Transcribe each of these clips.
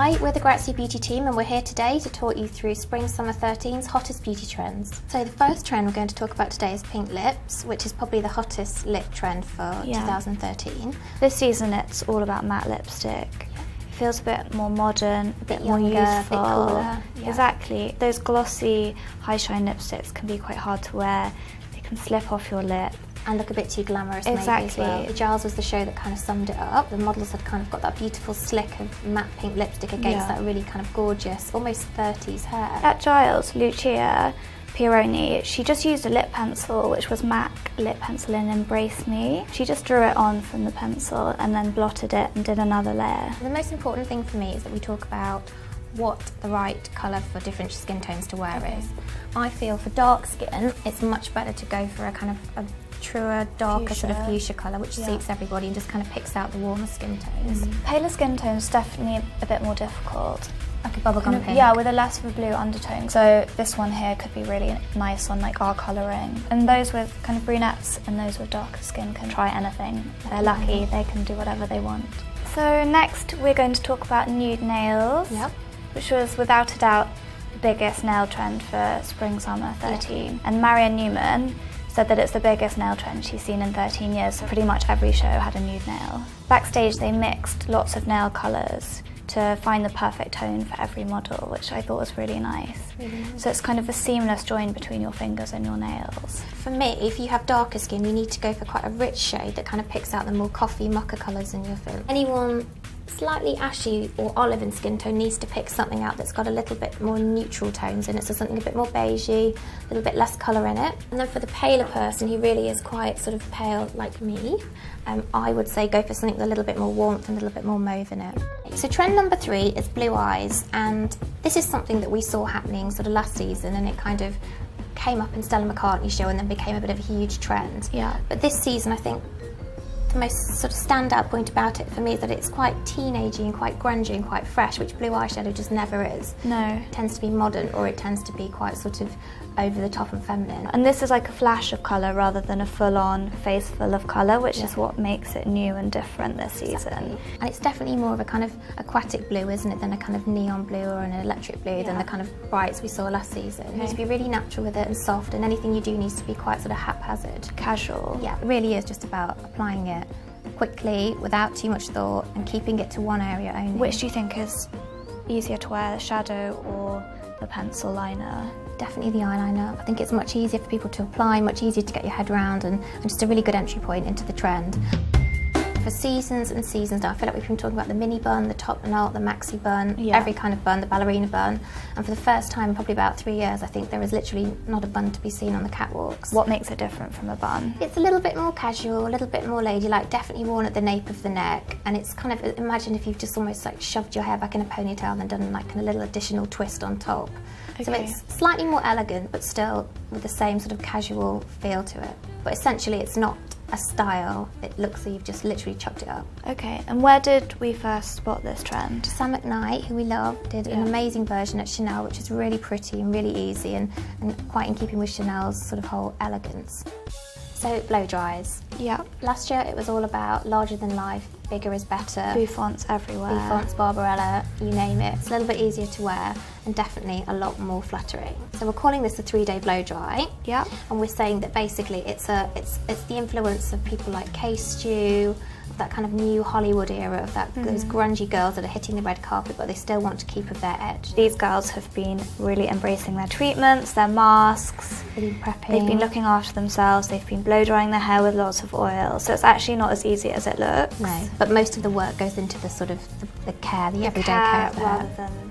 Hi, we're the Grazia beauty team and we're here today to talk you through Spring Summer 13's hottest beauty trends. So the first trend we're going to talk about today is pink lips, which is probably the hottest lip trend for 2013. This season it's all about matte lipstick. It feels a bit more modern, a bit more younger, youthful. a bit cooler. Yeah. Exactly. Those glossy, high shine lipsticks can be quite hard to wear. They can slip off your lip. And look a bit too glamorous maybe as well. The Giles was the show that kind of summed it up. The models had kind of got that beautiful slick of matte pink lipstick against that really kind of gorgeous, almost 30s hair. At Giles, Lucia Pieroni, she just used a lip pencil, which was MAC lip pencil in Embrace Me. She just drew it on from the pencil and then blotted it and did another layer. And the most important thing for me is that we talk about what the right colour for different skin tones to wear is. I feel for dark skin, it's much better to go for a kind of a truer, darker fuchsia. Sort of fuchsia colour, which suits everybody and just kind of picks out the warmer skin tones. Paler skin tones definitely a bit more difficult. Like a bubblegum pink. Yeah, with a less of a blue undertone. So this one here could be really nice on like our colouring. And those with kind of brunettes and those with darker skin can try anything. They're lucky, they can do whatever they want. So next we're going to talk about nude nails, which was without a doubt the biggest nail trend for Spring Summer 13. And Marion Newman said that it's the biggest nail trend she's seen in 13 years, so pretty much every show had a nude nail. Backstage they mixed lots of nail colours to find the perfect tone for every model, which I thought was really nice. So it's kind of a seamless join between your fingers and your nails. For me, if you have darker skin, you need to go for quite a rich shade that kind of picks out the more coffee mocha colours in your film. Anyone slightly ashy or olive in skin tone needs to pick something out that's got a little bit more neutral tones in it, so something a bit more beigey, a little bit less colour in it. And then for the paler person who really is quite sort of pale like me, I would say go for something with a little bit more warmth and a little bit more mauve in it. So trend number 3 is blue eyes, and this is something that we saw happening sort of last season, and it kind of came up in Stella McCartney's show and then became a bit of a huge trend. But this season I think the most sort of standout point about it for me is that it's quite teenagey and quite grungy and quite fresh, which blue eyeshadow just never is. It tends to be modern, or it tends to be quite sort of over the top and feminine. And this is like a flash of colour rather than a full-on face full of colour, which is what makes it new and different this season. And it's definitely more of a kind of aquatic blue, isn't it, than a kind of neon blue or an electric blue than the kind of brights we saw last season. You need to be really natural with it and soft, and anything you do needs to be quite sort of haphazard. Casual. Yeah, it really is just about applying it quickly, without too much thought, and keeping it to one area only. Which do you think is easier to wear, shadow or the pencil liner? Definitely the eyeliner. I think it's much easier for people to apply, much easier to get your head around, and just a really good entry point into the trend. For seasons and seasons now, I feel like we've been talking about the mini bun, the top knot, the maxi bun, every kind of bun, the ballerina bun. And for the first time in probably about 3 years, I think there is literally not a bun to be seen on the catwalks. What makes it different from a bun? It's a little bit more casual, a little bit more ladylike, definitely worn at the nape of the neck. And it's kind of, imagine if you've just almost like shoved your hair back in a ponytail and then done like a little additional twist on top. So it's slightly more elegant, but still with the same sort of casual feel to it. But essentially it's not a style, it looks like you've just literally chopped it up. And where did we first spot this trend? Sam McKnight, who we love, did an amazing version at Chanel, which is really pretty and really easy and quite in keeping with Chanel's sort of whole elegance. So blow dries. Last year it was all about larger than life, bigger is better. Bouffants everywhere. Bouffants, Barbarella, you name it. It's a little bit easier to wear and definitely a lot more flattering. So we're calling this a 3-day blow dry. And we're saying that basically it's the influence of people like Kay Stew, that kind of new Hollywood era of those grungy girls that are hitting the red carpet, but they still want to keep with their edge. These girls have been really embracing their treatments, their masks. They've been prepping. They've been looking after themselves. They've been blow drying their hair with lots of oil. So it's actually not as easy as it looks. No, but most of the work goes into the sort of the care, the everyday care of the hair, rather than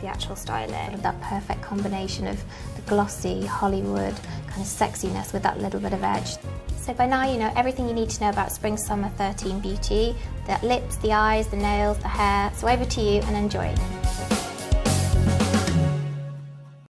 the actual styling. Sort of that perfect combination of the glossy Hollywood kind of sexiness with that little bit of edge. So by now you know everything you need to know about Spring Summer 13 beauty, the lips, the eyes, the nails, the hair. So over to you and enjoy.